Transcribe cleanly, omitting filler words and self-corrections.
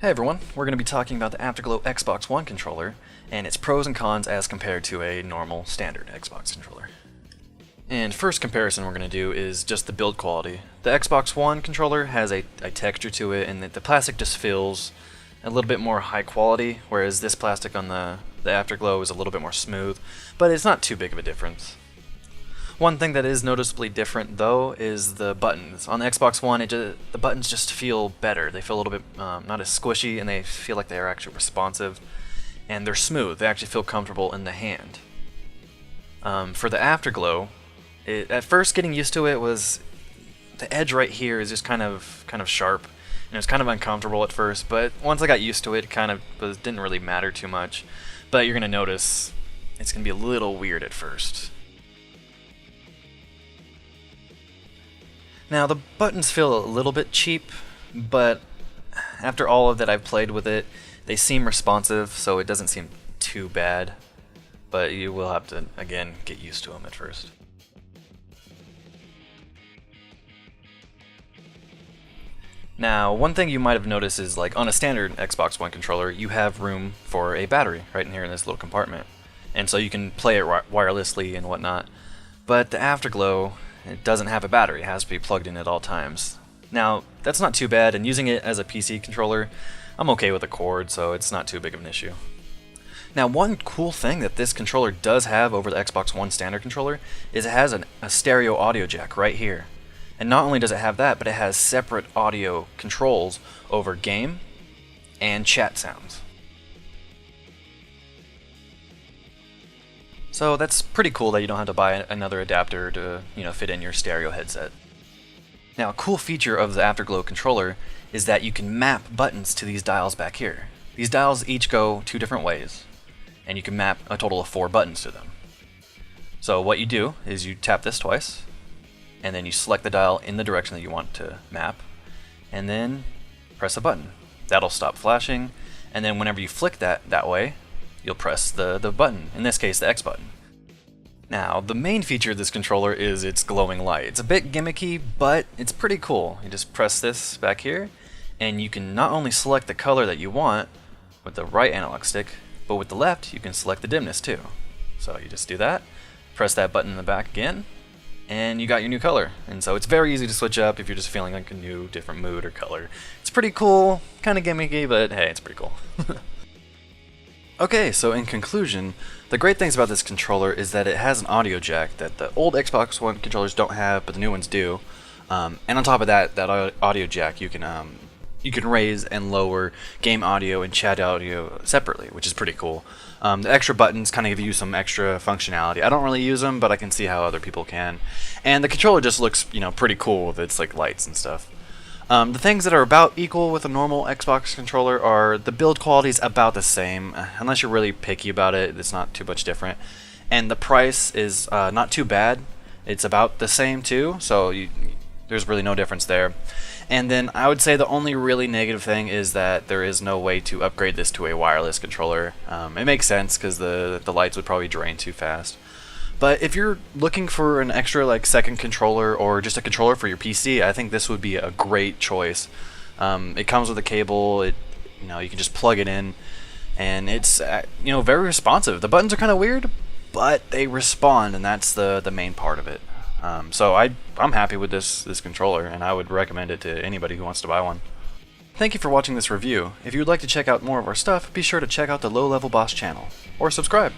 Hey everyone, we're going to be talking about the Afterglow Xbox One controller and its pros and cons as compared to a normal standard Xbox controller. And first comparison we're going to do is just the build quality. The Xbox One controller has a texture to it, and the plastic just feels a little bit more high quality, whereas this plastic on the Afterglow is a little bit more smooth, but it's not too big of a difference. One thing that is noticeably different, though, is the buttons. On the Xbox One, the buttons just feel better. They feel a little bit not as squishy, and they feel like they are actually responsive. And they're smooth. They actually feel comfortable in the hand. For the Afterglow, at first getting used to it was the edge right here is just kind of sharp, and it was kind of uncomfortable at first. But once I got used to it, it didn't really matter too much. But you're gonna notice it's gonna be a little weird at first. Now, the buttons feel a little bit cheap, but after all of that I've played with it, they seem responsive, so it doesn't seem too bad. But you will have to, again, get used to them at first. Now, one thing you might have noticed is, like, on a standard Xbox One controller, you have room for a battery right in here in this little compartment. And so you can play it wirelessly and whatnot. But the Afterglow, it doesn't have a battery. It has to be plugged in at all times. Now, that's not too bad, and using it as a PC controller, I'm okay with a cord, so it's not too big of an issue. Now, one cool thing that this controller does have over the Xbox One standard controller is it has a stereo audio jack right here. And not only does it have that, but it has separate audio controls over game and chat sounds. So that's pretty cool that you don't have to buy another adapter to, fit in your stereo headset. Now, a cool feature of the Afterglow controller is that you can map buttons to these dials back here. These dials each go 2 different ways, and you can map a total of 4 buttons to them. So what you do is you tap this twice, and then you select the dial in the direction that you want to map, and then press a button. That'll stop flashing, and then whenever you flick that way, you'll press the button, in this case the X button. Now, the main feature of this controller is its glowing light. It's a bit gimmicky, but it's pretty cool. You just press this back here, and you can not only select the color that you want with the right analog stick, but with the left you can select the dimness too. So you just do that, press that button in the back again, and you got your new color. And so it's very easy to switch up if you're just feeling like a new, different mood or color. It's pretty cool, kind of gimmicky, but hey, it's pretty cool. Okay, so in conclusion, the great things about this controller is that it has an audio jack that the old Xbox One controllers don't have, but the new ones do. And on top of that audio jack, you can raise and lower game audio and chat audio separately, which is pretty cool. The extra buttons kind of give you some extra functionality. I don't really use them, but I can see how other people can. And the controller just looks, pretty cool with its lights and stuff. The things that are about equal with a normal Xbox controller are the build quality is about the same. Unless you're really picky about it, it's not too much different. And the price is not too bad. It's about the same too, so there's really no difference there. And then I would say the only really negative thing is that there is no way to upgrade this to a wireless controller. It makes sense because the lights would probably drain too fast. But if you're looking for an extra second controller or just a controller for your PC, I think this would be a great choice. It comes with a cable. You can just plug it in, and it's very responsive. The buttons are kind of weird, but they respond, and that's the main part of it. So I'm happy with this controller, and I would recommend it to anybody who wants to buy one. Thank you for watching this review. If you would like to check out more of our stuff, be sure to check out the Low Level Boss channel, or subscribe.